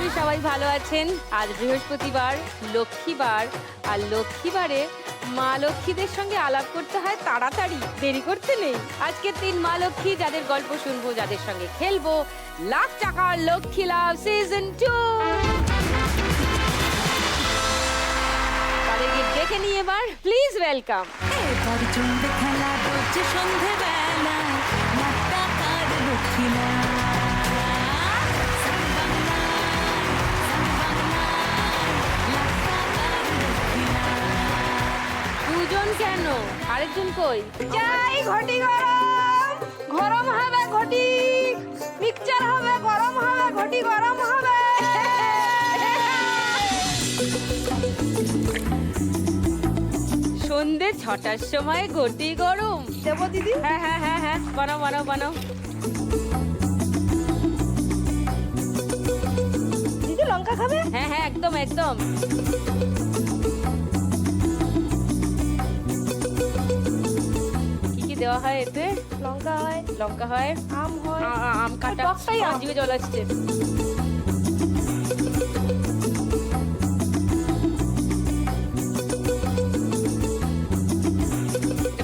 করি সবাই ভালো আছেন। আজ বৃহস্পতিবার, লক্ষ্মীবার, আর লক্ষ্মীবারে মা লক্ষ্মীদের সঙ্গে আলাপ করতে হয় তাড়াতাড়ি, দেরি করতে নেই। আজকে 3 মা লক্ষ্মী যাদের গল্প শুনবো, যাদের সঙ্গে খেলবো লাখ টাকার লক্ষ্মী লাভ সিজন 2। তাদেরকে ডেকে নিয়ে এবার প্লিজ ওয়েলকাম। খেলা রোজ সন্ধেবেলা লাখ টাকার লক্ষ্মী লাভ। দুজন কেন, আরেকজন কই? চাই ঘটি গরম, গরম হবে ঘটি, মিক্সচার হবে গরম হবে ঘটি গরম হবে। সন্ধে 6টার সময় ঘটি গরম দেবো দিদি? হ্যাঁ হ্যাঁ হ্যাঁ হ্যাঁ, বানাও বানাও বানাও। দিদি লঙ্কা খাবে? হ্যাঁ হ্যাঁ একদম একদম। দেওয়া হয় এতে? লঙ্কা হয়, লঙ্কা হয়, আম হয়, আম কাটা, জিভে জল আসছে।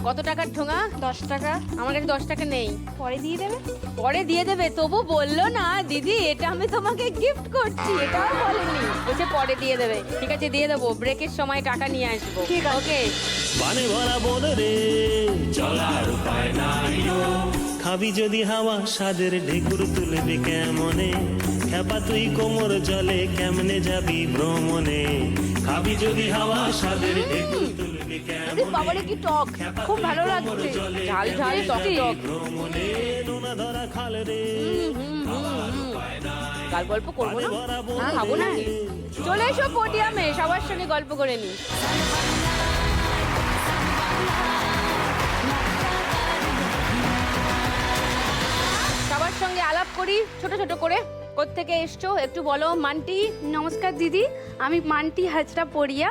কত টাকার ঠোঙা? 10 টাকা। আমার কাছে 10 টাকা নেই। পরে দিয়ে দেবে? পরে দিয়ে দেবে, তবু বললো না দিদি এটা আমি তোমাকে গিফট করছি, এটাও বলেনি, বলছে পরে দিয়ে দেবে। ঠিক আছে দিয়ে দেবো, ব্রেকের সময় টাকা নিয়ে আসবো। ঠিক আছে ওকে। বানে ভরা বদরে চলার উপায় নাই খাবি যদি হাওয়া স্বাদের ঢেকুর তুলবি কেমনে খেপা তুই কোমর জলে কেমনে যাবি ভ্রমণে খাবি যদি হাওয়া স্বাদের ঢেকুর তুলবি কেমনে বাবারে কি টক, খুব ভালো লাগছে, ঝাল ঝাল টক টক। ভ্রমণে নোনা ধরা খাল রে কাল গল্প করবো না? হ্যাঁ খাবো না। চলে এসো পোডিয়ামে, সবার সঙ্গে গল্প করে নি। সবার সঙ্গে আলাপ করি ছোট ছোট করে। কোত্থেকে এসছো একটু বলো। মান্টি? নমস্কার দিদি, আমি মান্টি হাজরা পড়িয়া,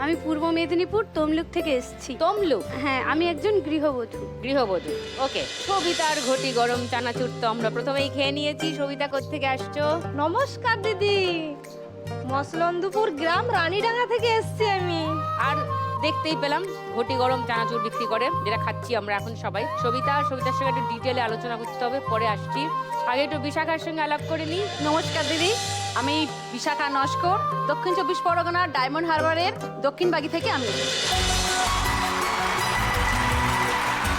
আমি পূর্ব মেদিনীপুর তমলুক থেকে এসেছি। তমলুক? হ্যাঁ, আমি একজন গৃহবধূ। গৃহবধূ, ওকে। সবিতার ঘটি গরম চানাচুর তো আমরা প্রথমেই খেয়ে নিয়েছি। সবিতা কোত্থেকে আসছো? নমস্কার দিদি, মসলন্দপুর গ্রাম রানীডাঙ্গা থেকে এসেছি আমি। আর দেখতেই পেলাম ঘটি গরম চানাচুর বিক্রি করে, যেটা খাচ্ছি আমরা এখন সবাই। সবিতার সঙ্গে একটু ডিটেলে আলোচনা করতে হবে, পরে আসছি। আগে একটু বিশাখার সঙ্গে আলাপ করে নিই। নমস্কার দিদি, আমি বিশাখা নস্কর, দক্ষিণ 24 পরগনার ডায়মন্ড হারবারের দক্ষিণ বাগি থেকে আমি।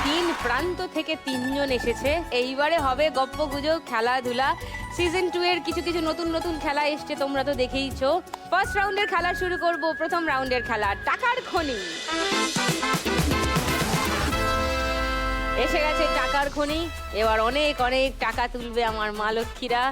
3 প্রান্ত থেকে 3 জন এসেছে। এইবারে হবে গপ্প গুজব, খেলাধুলা। সিজন 2 এর কিছু কিছু নতুন নতুন খেলা এসছে, তোমরা তো দেখেইছো। ফার্স্ট রাউন্ডের খেলা শুরু করব। প্রথম রাউন্ডের খেলা টাকার খনি। এসে গেছে টাকার খনি। এবার অনেক অনেক টাকা তুলবে আমার মা লক্ষ্মীরা।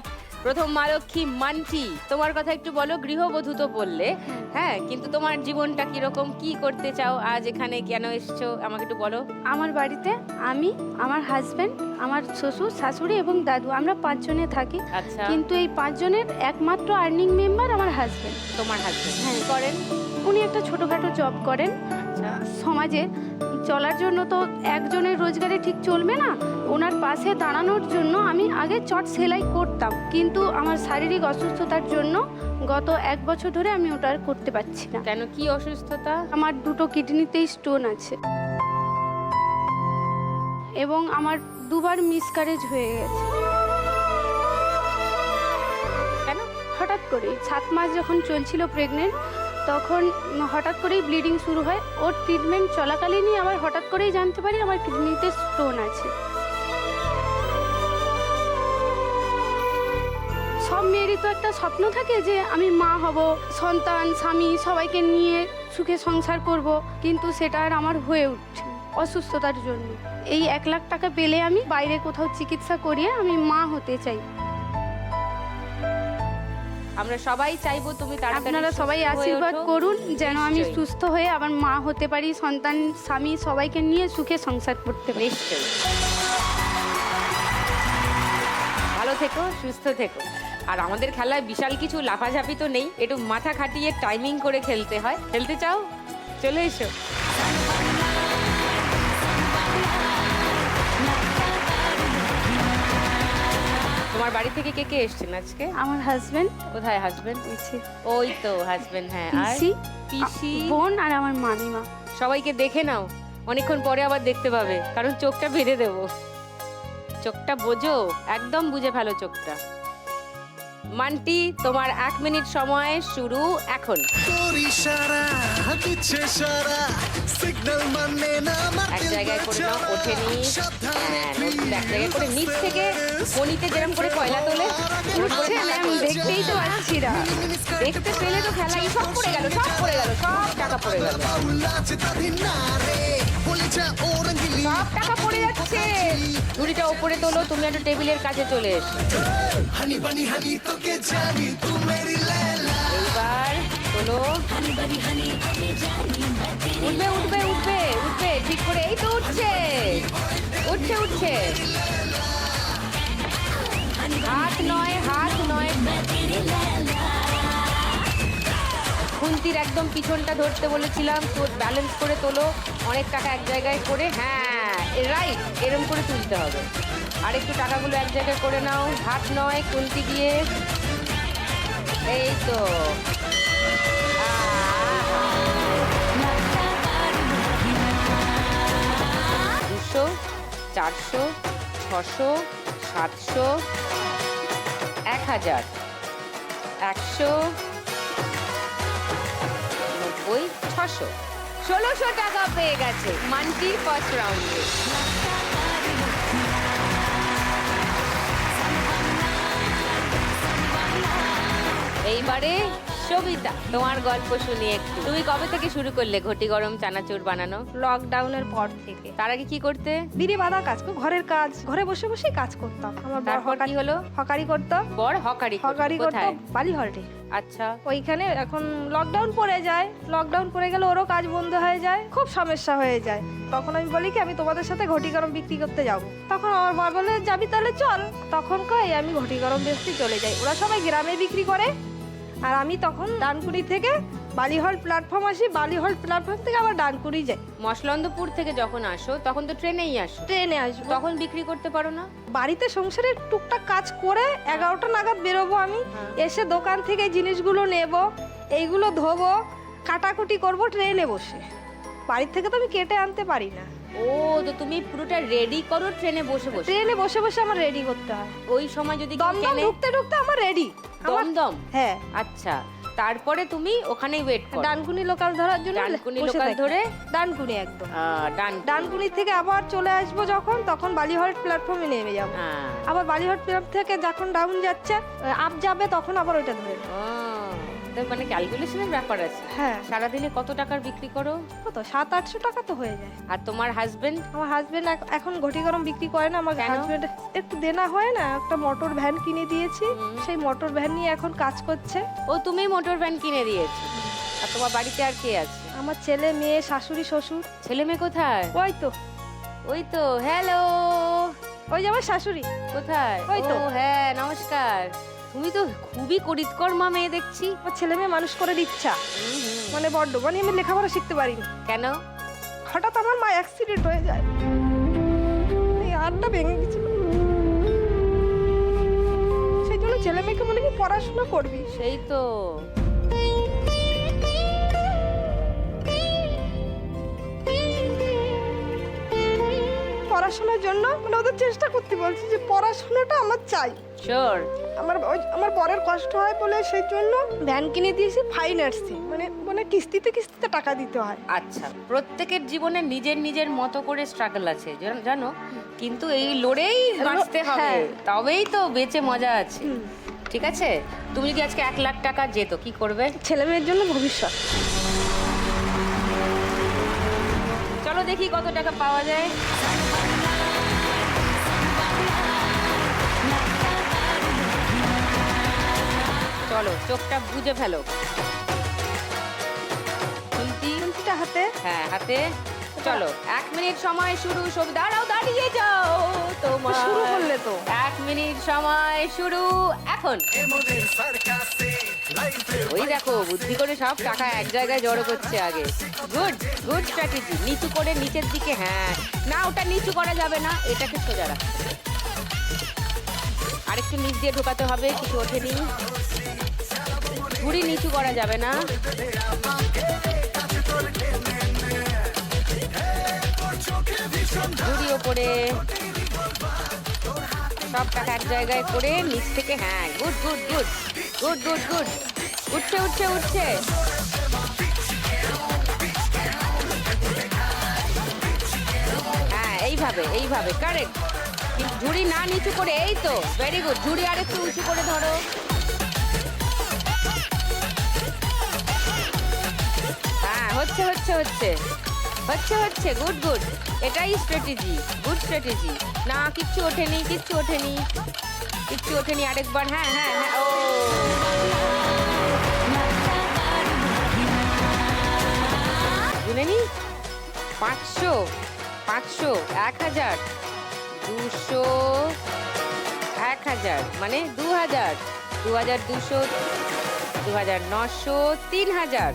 প্রথম মা লক্ষ্মী মান্টি, তোমার কথা একটু বলো। গৃহবধূ তো বললে, হ্যাঁ, কিন্তু তোমার জীবনটা কিরকম, কি করতে চাও, আজ এখানে কেন এসছো আমাকে একটু বলো। আমার বাড়িতে আমি, আমার হাজবেন্ড, আমার শ্বশুর শাশুড়ি এবং দাদু, আমরা 5 জনে থাকি। আচ্ছা। কিন্তু এই 5 জনের একমাত্র আর্নিং মেম্বার আমার হাজবেন্ড। তোমার হাজবেন্ড? হ্যাঁ। করেন? উনি একটা ছোটখাটো জব করেন। সমাজে চলার জন্য তো একজনের রোজগারে ঠিক চলবে না, ওনার পাশে দাঁড়ানোর জন্য আমি আগে চট সেলাই করতাম, কিন্তু আমার শারীরিক অসুস্থতার জন্য গত 1 বছর ধরে আমি ওটা আর করতে পারছি না। কেন, কি অসুস্থতা? আমার 2টো কিডনিতেই স্টোন আছে এবং আমার 2বার মিসক্যারেজ হয়ে গেছে। কেন? হঠাৎ করে 7 মাস যখন চলছিল প্রেগনেন্ট, তখন হঠাৎ করেই ব্লিডিং শুরু হয়। ওর ট্রিটমেন্ট চলাকালীনই আবার হঠাৎ করেই জানতে পারি আমার কিডনিতে স্টোন আছে। সব মেয়েরই তো একটা স্বপ্ন থাকে যে আমি মা হব, সন্তান স্বামী সবাইকে নিয়ে সুখে সংসার করব, কিন্তু সেটা আর আমার হয়ে উঠছে অসুস্থতার জন্য। এই 1 লাখ টাকা পেলে আমি বাইরে কোথাও চিকিৎসা করিয়ে আমি মা হতে চাই। আমরা সবাই চাইবো তুমি তাড়াতাড়ি আপনারা সবাই সুস্থ হয়ে আশীর্বাদ ওঠো। করুন যেন আমি নিশ্চয়ই। সুস্থ হয়ে আবার মা হতে পারি, সন্তান স্বামী সবাইকে নিয়ে সুখে সংসার করতে পারি। নিশ্চয়ই। ভালো থেকো, সুস্থ থেকো। আর আমাদের খেলায় বিশাল কিছু লাফাঝাপি তো নেই, একটু মাথা খাটিয়ে টাইমিং করে খেলতে হয়। খেলতে চাও? চলে এসো। তোমার বাড়ি থেকে কে কে এসছেন আজকে? আমার হাজবেন্ড, কোথায় হাজবেন্ড? ওই তো হাজবেন্ড, হ্যাঁ। আর পিসি, পিসি, বোন আর আমার মামিমা। সবাইকে দেখে নাও, অনেকক্ষণ পরে আবার দেখতে পাবে, কারণ চোখটা বেঁধে দেবো। চোখটা বোঝো, একদম বুঝে ফেলো চোখটা। মান্টি, তোমার 1 মিনিট সময় শুরু এখন। এক জায়গায় করে নাও, ওঠেনি। হ্যাঁ, এক জায়গায় করে নিচ থেকে গণিতে যেরকম করে কয়লা তোলে, উঠছে ম্যাম, দেখতেই তো পাচ্ছি না। দেখতে পেলে তো খেলাই সব পড়ে গেল, সব পড়ে গেল, সব টাকা পড়ে গেল, সব টাকা পড়ে যাচ্ছে। ঝুড়িটা উপরে তোলো, তুমি একটা টেবিলের কাছে চলে এসো। এইবার তোলো, উঠবে উঠবে উঠবে উঠবে, ঠিক করে, এই তো উঠছে উঠছে উঠছে। হাত নয়, হাত নয়, খুন্তির একদম পিছনটা ধরতে বলেছিলাম, তো ব্যালেন্স করে তোলো, অনেক টাকা এক জায়গায় করে। হ্যাঁ রাইট, এরম করে তুলতে হবে। আর একটু টাকাগুলো এক জায়গায় করে নাও, হাত নয়, খুন্তি দিয়ে। এই তো, 200, 400, 600, 700, 1000, 100, 90, 600, 1600 টাকা পেয়ে গেছে মান্টির ফার্স্ট রাউন্ডে। এইবারে সবিতা, তোমার গল্প শুনি একটু। তুমি কবে থেকে শুরু করলে ঘটি গরম চানাচুর বানানো? লকডাউনের পর থেকে। তার আগে কি করতে? বিড়ি বাঁধা কাজ, ঘরের কাজ, ঘরে বসে বসেই কাজ করতাম। আমার বর তারপর কি হলো? হকারি করতো। বর হকারি করতো? হকারি করতো কোথায়? বালিহলটে। আচ্ছা, ওইখানে এখন লকডাউন পড়ে যায়, লকডাউন পড়ে গেলে ওরও কাজ বন্ধ হয়ে যায়, খুব সমস্যা হয়ে যায়। তখন আমি বলি কি আমি তোমাদের সাথে ঘটি গরম বিক্রি করতে যাব। তখন আমার বর বলে যাবি তাহলে চল। তখন কই আমি ঘটি গরম বেচতে চলে যাই। ওরা সবাই গ্রামে বিক্রি করে, আর আমি তখন ডানকুনি থেকে বালিহল প্ল্যাটফর্ম আসি, বালিহল প্ল্যাটফর্ম থেকে আবার ডানকুনি যাই। মশলন্দপুর থেকে যখন আসো তখন তো ট্রেনেই আসো, ট্রেনে আসবো। তখন বিক্রি করতে পারো না? বাড়িতে সংসারের টুকটাক কাজ করে 11টা নাগাদ বেরোবো আমি। এসে দোকান থেকে জিনিসগুলো নেব, এইগুলো ধোবো, কাটাকুটি করব ট্রেনে বসে। বাড়ির থেকে তো আমি কেটে আনতে পারি না। ও, তো তুমি পুরোটা রেডি করো ট্রেনে বসে বসে? ট্রেনে বসে বসে আমার রেডি করতে হয়। ওই সময় যদি কেউ দমদম কেনে? ঢুকতে ঢুকতে আমার রেডি। দমদম? হ্যাঁ। আচ্ছা, তারপরে তুমি ওখানেই ওয়েট করো? ডানকুনি লোকাল ধরার জন্য ডানকুনি বসে লোকাল থাকি। ধরে? ডানকুনি একদম। ডানকুনি থেকে আবার চলে আসবো যখন, তখন বালিহল প্ল্যাটফর্মে নেমে যাবো। হ্যাঁ। আবার বালিহল প্ল্যাটফর্ম থেকে যখন ডাউন যাচ্ছে, আপ যাবে, তখন আবার ওইটা ধরে নেবো। তার মানে ক্যালকুলেশনের ব্যাপার আছে। হ্যাঁ। সারাদিনে কত টাকার বিক্রি করো? কত 700-800 টাকা তো হয়ে যায়। আর তোমার হাজবেন্ড? আমার হাজবেন্ড এখন ঘটি গরম বিক্রি করে না। আমার কেন? হাজবেন্ড একটু দেনা হয় না, একটা মোটর ভ্যান কিনে দিয়েছি, সেই মোটর ভ্যান নিয়ে এখন কাজ করছে। ও, তুমি মোটর ভ্যান কিনে দিয়েছো? আর তোমার বাড়িতে আর কে আছে? আমার ছেলে, মেয়ে, শাশুড়ি, শ্বশুর। ছেলে মেয়ে কোথায়? ওই তো, ওই তো, হ্যালো। ওই যে আমার শাশুড়ি। কোথায়? ওই তো। ও হ্যাঁ, নমস্কার। তুমি তো খুবই করিতকর্মা মেয়ে দেখছি। আমার ছেলে মেয়ে মানুষ করে ইচ্ছা, মানে বড্ড, মানে আমি লেখাপড়া শিখতে পারিনি। কেন? হঠাৎ আমার মা অ্যাক্সিডেন্ট হয়ে যায়, এই হাতটা ভেঙে গেছিল। সেই জন্য ছেলে মেয়েকে বলে কি পড়াশোনা করবি। সেই তো। পড়াশোনার জন্য মানে ওদের চেষ্টা করতে বলছি যে পড়াশোনাটা আমার চাই। শিওর। আমার বরের কষ্ট হয় বলে সেই জন্য ভ্যান কিনে দিয়েছি ফাইন্যান্সে, মানে মানে কিস্তিতে কিস্তিতে টাকা দিতে হয়। আচ্ছা, প্রত্যেকের জীবনে নিজের নিজের মতো করে স্ট্রাগল আছে জানো, কিন্তু এই লড়েই বাঁচতে হবে, হ্যাঁ। তবেই তো বেঁচে মজা আছে। ঠিক আছে, তুমি যদি আজকে 1 লাখ টাকা যেত, কি করবে? ছেলে মেয়ের জন্য ভবিষ্যৎ। চলো দেখি কত টাকা পাওয়া যায়। চলো, চোখটা বুঝে ফেলো। খুন্তিটা হাতে। হ্যাঁ, হাতে। চলো, 1 মিনিট সময় শুরু। সব দাঁড়াও, দাঁড়িয়ে যাও। তোমার শুরু করলে তো। 1 মিনিট সময় শুরু এখন। ওই দেখো, বুদ্ধি করে সব টাকা এক জায়গায় জড়ো করছে আগে। Good good strategy. নিচু করে নিচের দিকে। হ্যাঁ না, ওটা নিচু করা যাবে না, এটাকে সোজা রাখো। আরেকটু নিচ দিয়ে ঢোকাতে হবে, কিছু ওঠেনি। ঝুড়ি নিচু করা যাবে না। ঝুড়ি ওপরে, সব টাকা এক জায়গায় করে নিচ থেকে, হ্যাঁ good good good good good good, উঠছে উঠছে উঠছে। হ্যাঁ এইভাবে এইভাবে, কারেক্ট। ঝুড়ি না নিচু করে, এই তো ভেরি গুড। ঝুড়ি আর একটু উঁচু করে ধরো। হ্যাঁ হচ্ছে হচ্ছে হচ্ছে হচ্ছে হচ্ছে, গুড গুড। এটাই স্ট্র্যাটেজি, গুড স্ট্র্যাটেজি। না কিচ্ছু ওঠেনি, কিচ্ছু ওঠেনি, কিচ্ছু ওঠেনি। আরেকবার, হ্যাঁ হ্যাঁ হ্যাঁ, ও শুনে নি। 500, 500, 1000, 200, 1000 মানে 2000, 2200, 2900, 3000,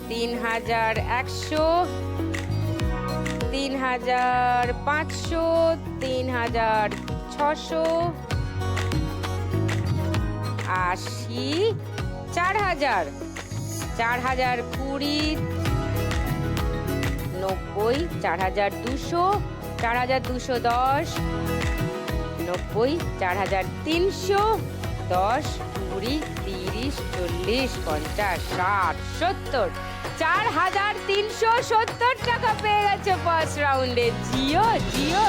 3100, 3500, 3600, 80, 4000, 4020, 90, 4200, 4210, 90, 4300, 10, 20, 30, 40, 50, 60, 70, 4370 টাকা পেয়ে গেছে ফার্স্ট রাউন্ডে। জিও জিও।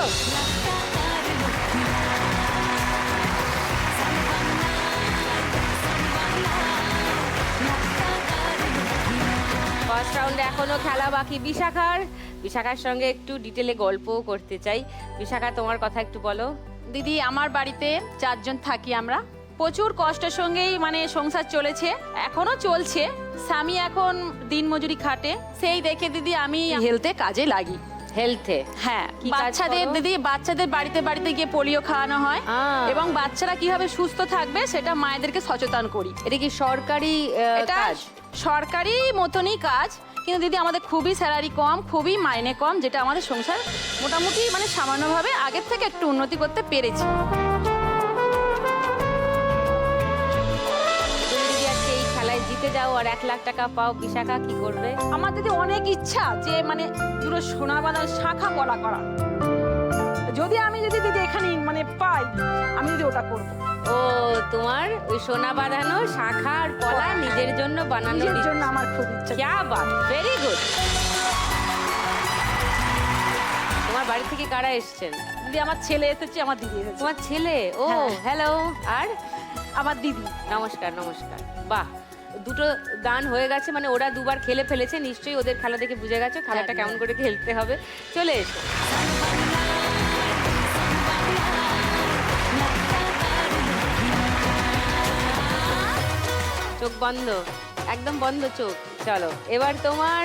ফার্স্ট রাউন্ডে এখনো খেলা বাকি বিশাখার। বিশাখার সঙ্গে একটু ডিটেলে গল্পও করতে চাই। বিশাখা, তোমার কথা একটু বলো। দিদি, আমার বাড়িতে 4 জন থাকি আমরা। প্রচুর কষ্টের সঙ্গেই মানে সংসার চলেছে, এখনো চলছে। স্বামী এখন দিনমজুরি খাটে, সেই দেখে দিদি আমি হেলথে কাজে লাগি। হেলথে? হ্যাঁ, কি কাজ বাচ্চাদের করো? দিদি, বাচ্চাদের বাড়িতে বাড়িতে গিয়ে পোলিও খাওয়ানো হয় এবং বাচ্চারা কিভাবে সুস্থ থাকবে সেটা মায়েদেরকে সচেতন করি। এটা কি সরকারি এটা কাজ? সরকারি মতনই কাজ, কিন্তু দিদি আমাদের খুবই স্যালারি কম, খুবই মাইনে কম, যেটা আমাদের সংসার মোটামুটি মানে সামান্যভাবে আগের থেকে একটু উন্নতি করতে পেরেছি। তুমি যদি আজকে এই খেলায় জিতে যাও আর 1 লাখ টাকা পাও, বিশাখা কি করবে? আমার দিদি অনেক ইচ্ছা যে মানে দুটো সোনা বাঁধার শাখা করা করা, যদি আমি যদি দিদি এখানে মানে পাই, আমি যদি ওটা করবো। ও, তোমার ওই সোনা বাঁধানো শাখা আর পলা নিজের জন্য বানানো, নিজের জন্য আমার খুব ইচ্ছা। ক্যা বাত, ভেরি গুড। তোমার বাড়ি থেকে কারা এসেছেন? দিদি, আমার ছেলে এসেছে, আমার দিদি এসেছে। তোমার ছেলে? ও হ্যাঁ। হ্যালো। আর আমার দিদি। নমস্কার নমস্কার। বাহ, দুটো দান হয়ে গেছে, মানে ওরা দুবার খেলে ফেলেছে। নিশ্চয়ই ওদের খেলা দেখে বুঝে গেছো খেলাটা কেমন করে খেলতে হবে। চলে এসো। চোখ বন্ধ, একদম বন্ধ চোখ। চলো, এবার তোমার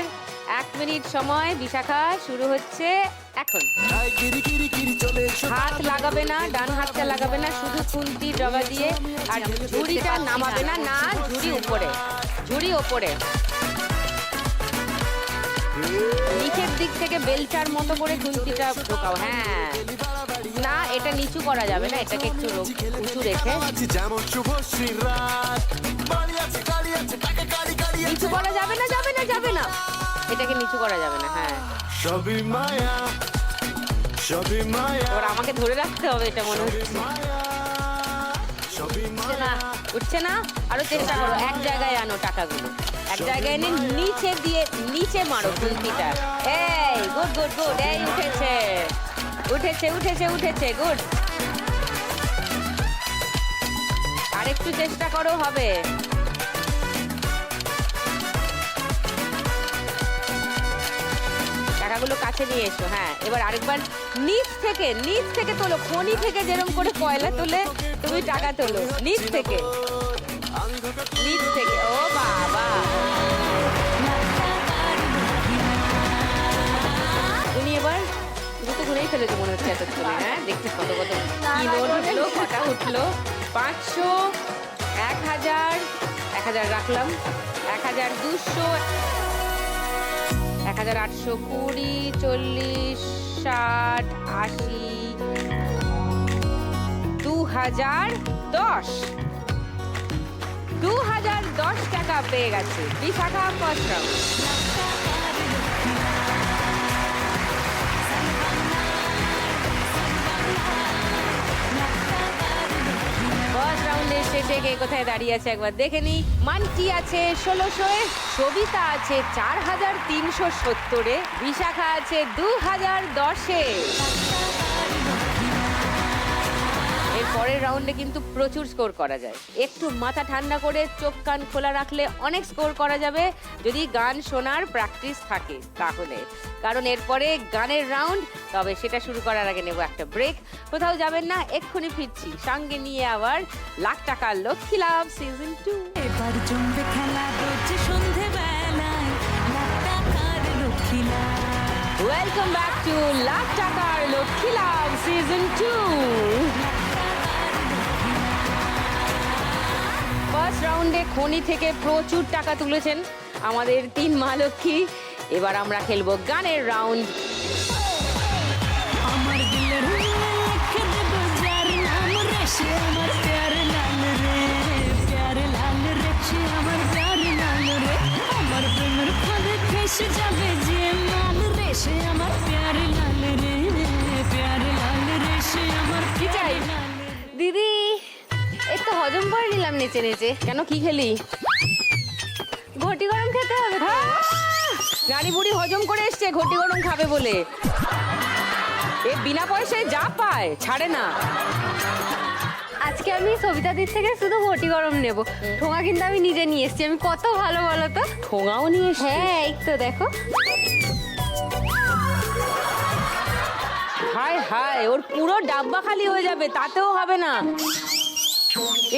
1 মিনিট সময়। বিশাখা, শুরু হচ্ছে এখন। হাত লাগাবে না, ডান হাতটা লাগাবে না, শুধু খুন্তি ডগা দিয়ে। আর ঝুড়িটা নামাবে না, না ঝুড়ি উপরে, ঝুড়ি উপরে। নিচের দিক থেকে বেলচার মতো করে খুন্তিটা ঢোকাও। হ্যাঁ, না এটা নিচু করা যাবে না, এটাকে একটু উঁচু রেখে। নিচু করা যাবে না, যাবে না, যাবে না, এটাকে নিচু করা যাবে না। হ্যাঁ, সবই মায়া, সবই মায়া, এবার আমাকে ধরে রাখতে হবে, এটা মনে হচ্ছে। সবই উঠছে না, উঠছে না, আরো চেষ্টা করো। এক জায়গায় আনো টাকাগুলো, এক জায়গায় এনে নিচে দিয়ে নিচে মারো খুন্তিটা। এই গুড গুড গুড, এই উঠেছে উঠেছে উঠেছে উঠেছে, গুড। আরেকটু চেষ্টা করো, হবে। টাকাগুলো কাছে নিয়ে এসো। হ্যাঁ, এবার আরেকবার নিচ থেকে তোলো, খনি থেকে যেরকম করে কয়লা তোলে তুমি টাকা তোলো, নিচ থেকে, নিচ থেকে। ও বাবা, তুমি এবার দুটো গুনেই ফেলেছো মনে হচ্ছে এতক্ষণে। হ্যাঁ, দেখছি কত কত কি নোট উঠলো, কটা উঠলো। 500, 1000, 1000 রাখলাম, 1200, 1820, 40, 60, 80, 2010 2010 টাকা পেয়ে গেছে বিশাখা ফার্স্ট রাউন্ড। ফার্স্ট রাউন্ডের শেষে কে কোথায় দাঁড়িয়ে আছে একবার দেখে নি। মান্টি আছে 1600-এ, সবিতা আছে 4370-এ, বিশাখা আছে 2010-এ। এর পরের রাউন্ডে কিন্তু প্রচুর স্কোর করা যায়, একটু মাথা ঠান্ডা করে চোখ কান খোলা রাখলে অনেক স্কোর করা যাবে যদি গান শোনার প্র্যাকটিস থাকে তাহলে। কারণ এরপরে গানের রাউন্ড, তবে সেটা শুরু করার আগে নেব একটা ব্রেক। কোথাও যাবেন না, এক্ষুনি ফিরছি সঙ্গে নিয়ে আবার লাখ টাকার লক্ষ্মী লাভ সিজন 2। এবার জমবে খেলা রোজ সন্ধেবেলায় লাখ টাকার লক্ষ্মী লাভ। ওয়েলকাম ব্যাক টু লাখ টাকার লক্ষ্মী লাভ সিজন 2। ফার্স্ট রাউন্ডে খনি থেকে প্রচুর টাকা তুলেছেন আমাদের 3 মা লক্ষ্মী। এবার আমরা খেলবো গানের রাউন্ড। আমার দিলের লিখে দেব যার নাম রে সে আমার প্যারে লাল রে, প্যারে লাল রে সে আমার প্যারে লাল রে। আমার প্রেমের ফাঁদে ফেসে যাবে যে মাল রে সে আমার প্যারে লাল রে, প্যারে লাল রে সে আমার কি চাই? দিদি এই তো হজম করে নিলাম নেচে নেচে। কেন, কি খেলি? ঘটি গরম খেতে হবে তো। রানী বুড়ি হজম করে এসছে ঘটি গরম খাবে বলে। এ বিনা পয়সায় যা পায় ছাড়ে না। আজকে আমি সবিতাদির থেকে শুধু ঘটি গরম নেব। ঠোঙা কিন্তু আমি নিজে নিয়ে এসেছি। আমি কত ভালো বলো তো। ঠোঙাও নিয়ে এসছে। হ্যাঁ এই তো দেখো। হায় হায়, ওর পুরো ডাব্বা খালি হয়ে যাবে, তাতেও হবে না।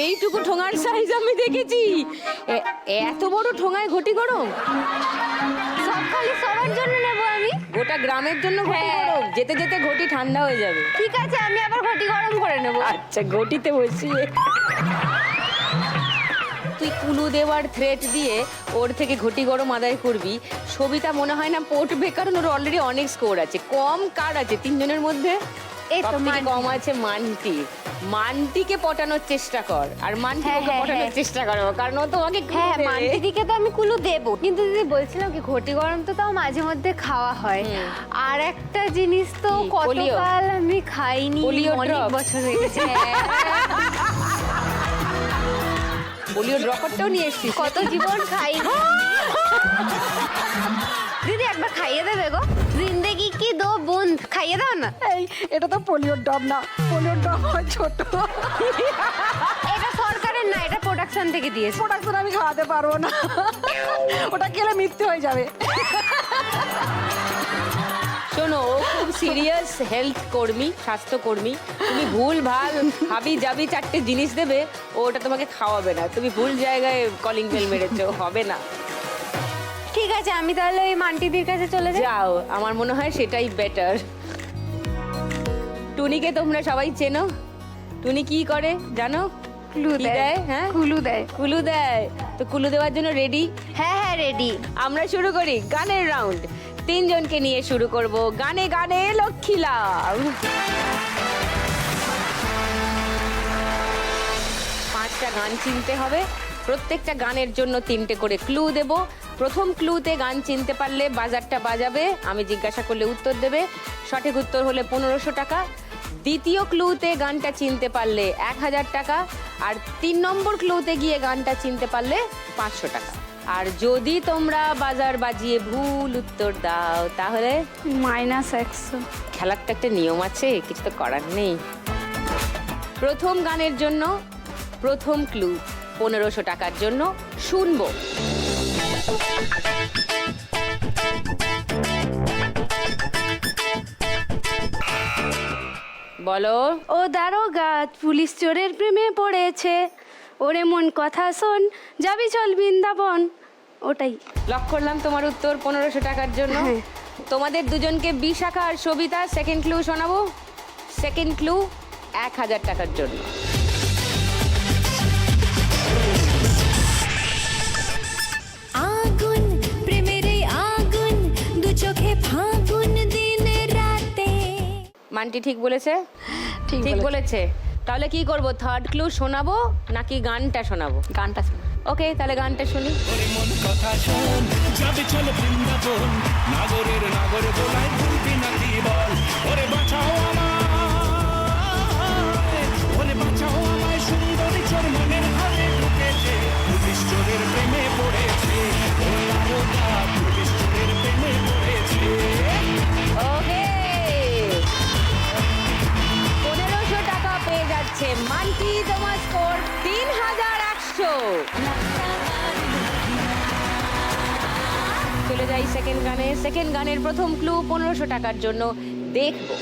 এইটুকু ঠোঙার সাইজ আমি দেখেছি। এত বড় ঠোঙায় ঘটি গরম? সব খালি সবার জন্য নেব আমি। গোটা গ্রামের জন্য ঘটি গরম? যেতে যেতে ঘটি ঠান্ডা হয়ে যাবে। ঠিক আছে আমি আবার ঘটি গরম করে নেব। আচ্ছা, ঘটিতে বসিয়ে তুই কুলু দেওয়ার থ্রেট দিয়ে ওর থেকে ঘটি গরম আদায় করবি। সবিতা মনে হয় না পড়বে, কারণ ওর অলরেডি অনেক স্কোর আছে। কম কার আছে 3 জনের মধ্যে? এই তো সবথেকে মান্টি। কম আছে মান্টি। মান্টিকে পটানোর চেষ্টা কর, আর মান্টি হ্যাঁ, ওকে হ্যাঁ, পটানোর হ্যাঁ। চেষ্টা করো, কারণ ও তোমাকে হ্যাঁ মান্টিদিকে তো আমি কুলু দেব, কিন্তু দিদি বলছিলাম কি ঘটি গরম তো তাও মাঝে মধ্যে খাওয়া হয়। আর একটা জিনিস তো কি? পোলিও? কতকাল আমি খাইনি, পোলিও অনেক drop? বছর হয়ে গেছে। হ্যাঁ। পোলিও ড্রপারটাও নিয়ে এসছিস? কত জীবন খাইনি। দিদি একবার খাইয়ে দেবে গো। জিন্দেগি কি দো বুন্দ, খাইয়ে দাও না। এই এটা তো পোলিওর ডব না, পোলিওর ডব হয় ছোট। এটা সরকারের না, এটা প্রোডাকশন থেকে দিয়েছে। প্রোডাকশন আমি খাওয়াতে পারবো না, ওটা খেলে মৃত্যু হয়ে যাবে। শোনো, ও খুব সিরিয়াস হেলথ কর্মী, স্বাস্থ্য কর্মী। তুমি ভুল ভাল হাবি জাবি 4টে জিনিস দেবে, ওটা তোমাকে খাওয়াবে না। তুমি ভুল জায়গায় কলিং বেল মেরেছো, হবে না। ঠিক আছে আমি তাহলে ওই মান্টিদির কাছে চলে যাই। যাও, আমার মনে হয় সেটাই বেটার। টুনিকে তোমরা সবাই চেনো। টুনি কি করে জানো? ক্লু কি দেয়। দেয়? হ্যাঁ, কুলু দেয়। কুলু দেয়। তো কুলু দেওয়ার জন্য রেডি? হ্যাঁ হ্যাঁ রেডি। আমরা শুরু করি গানের রাউন্ড। 3 জনকে নিয়ে শুরু করব গানে গানে লক্ষ্মী লাভ। 5টা গান চিনতে হবে। প্রত্যেকটা গানের জন্য 3টে করে ক্লু দেব। প্রথম ক্লুতে গান চিনতে পারলে বাজারটা বাজাবে, আমি জিজ্ঞাসা করলে উত্তর দেবে। সঠিক উত্তর হলে 1500 টাকা। দ্বিতীয় ক্লুতে গানটা চিনতে পারলে 1000 টাকা। আর 3 নম্বর ক্লুতে গিয়ে গানটা চিনতে পারলে 500 টাকা। আর যদি তোমরা বাজার বাজিয়ে ভুল উত্তর দাও তাহলে -100। খেলার তো একটা নিয়ম আছে, কিছু তো করার নেই। প্রথম গানের জন্য প্রথম ক্লু 1500 টাকার জন্য শুনবো। বলো। ও দারোগা পুলিশ চোরের প্রেমে পড়েছে, ওরে মন কথা শোন, যাবি চল বৃন্দাবন। ওটাই। লক করলাম তোমার উত্তর 1500 টাকার জন্য। হ্যাঁ। তোমাদের দুজনকে বিশাখা আর সবিতা সেকেন্ড ক্লু শোনাবো। সেকেন্ড ক্লু 1000 টাকার জন্য। আগুন প্রেমের এই আগুন দু চোখে ফাগুন দিন রাতে। মান্টি ঠিক বলেছে? ঠিক বলেছে। তাহলে কি করব, থার্ড ক্লু শোনাবো নাকি গানটা শোনাবো? গানটা শুনি। ওকে, তাহলে গানটা শুনি। ওরে মন কথা শোন, যাবে চল বৃন্দাবন, নাগরের নাগর দোলায় ভুলবি না কি বল। ওরে বাঁচাও আমায়, ওরে বাঁচাও আমায়, সুন্দরী চোর মনের ঘরে ঢুকেছে, পুলিশ চোরের প্রেমে পড়েছে, ও দারোগা পুলিশ চোরের প্রেমে পড়েছে। ওকে, 1500 টাকা পেয়ে যাচ্ছে মান্টি। তোমার স্কোর 3100। চলে যাই সেকেন্ড গানে। সেকেন্ড গানের প্রথম ক্লু 1500 টাকার জন্য দেখবো।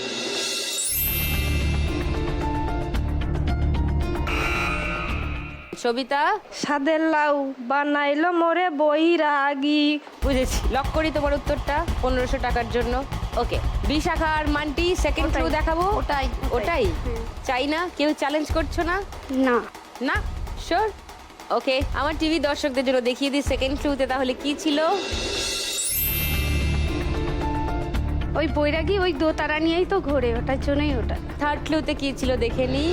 সবিতা, সাদের লাউ বানাইলো মোরে বৈরাগী। বুঝেছি, লক করি তোমার উত্তরটা 1500 টাকার জন্য। ওকে, বিশাখা আর মান্টি সেকেন্ড ক্লু দেখাবো। ওটাই চাই না, কেউ চ্যালেঞ্জ করছো না? না, না, শিওর? ওকে, আমার টিভি দর্শকদের জন্য দেখিয়ে দিই সেকেন্ড ক্লুতে তাহলে কি ছিল। ওই বৈরাগী ওই দোতারা নিয়েই তো ঘোরে, ওটার জন্যই ওটা। থার্ড ক্লুতে কি ছিল দেখে নি।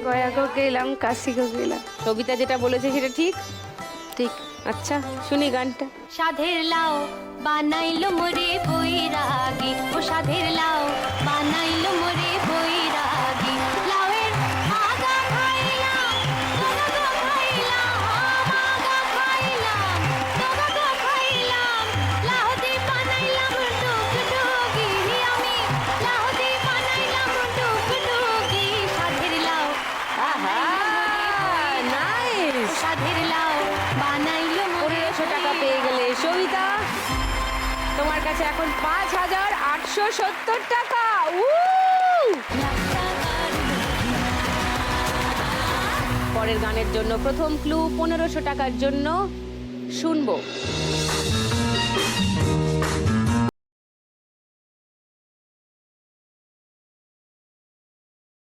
গয়া গো গেলাম, কাশি গো গেলাম। সবিতা যেটা বলেছে সেটা ঠিক। ঠিক। আচ্ছা, শুনি গানটা। সাধের লাউ বানাইলো মোরে বৈরাগী, ও সাধের লাউ বানাইলো মোরে বৈরাগী। লাউয়ের আগা খাইলাম, ডগা গো খাইলাম, আগা খাইলাম, ডগা গো খাইলাম। লাউ দিয়ে বানাইলাম ডুগডুগি, আমি লাউ দিয়ে বানাইলাম ডুগডুগি। সাধের লাউ আহা, নাইস। সাধের লাউ বানাইলো 1500 টাকা পেয়ে গেলে সবিতা। তোমার কাছে এখন 5870 টাকা। পরের গানের জন্য প্রথম ক্লু 1500 টাকার জন্য শুনবো।